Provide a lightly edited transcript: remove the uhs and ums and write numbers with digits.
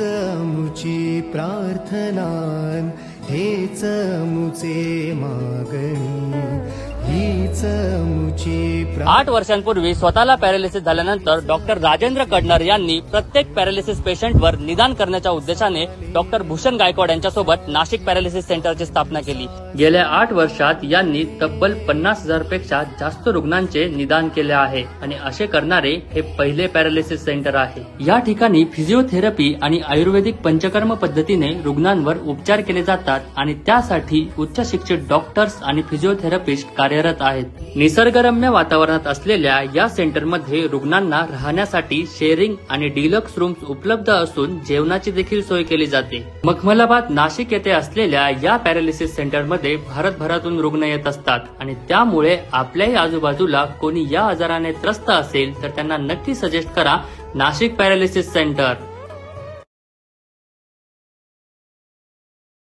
मुची प्रार्थनान, हेच मुचे मागणी, हीच मुची 8 वर्षांपूर्वी स्वतःला पॅरालिसिस झाल्यानंतर डॉक्टर राजेंद्र कडनर यांनी प्रत्येक पॅरालिसिस पेशंटवर निदान करण्याच्या उद्देशाने डॉक्टर भूषण गायकवाड यांच्यासोबत नाशिक पॅरालिसिस सेंटरची स्थापना केली। गेल्या 8 वर्षात यांनी तब्बल 50,000 पेक्षा जास्त रुग्णांचे निदान केले आहे आणि असे करणारे हे पहिले पॅरालिसिस सेंटर आहे। या ठिकाणी फिजिओथेरपी आणि आयुर्वेदिक पंचकर्म पद्धतीने रुग्णांवर उपचार केले जातात आणि त्यासाठी उच्च शिक्षित डॉक्टर्स आणि फिजिओथेरपिस्ट कार्यरत आहेत। निसर्गरम्य वातावरणात असलेल्या या सेंटरमध्ये रुग्णांना राहण्यासाठी शेअरिंग आणि डिलक्स रूम्स उपलब्ध असून जेवणाची देखील सोय केली जाते। मखमलाबाद नाशिक येथे असलेल्या या पॅरालिसिस सेंटरमध्ये भारतभरातून रुग्ण येत असतात आणि त्यामुळे आपल्याही आजूबाजूला कोणी या आजाराने त्रस्त असेल तर त्यांना नक्की सजेस्ट करा नाशिक पॅरालिसिस सेंटर।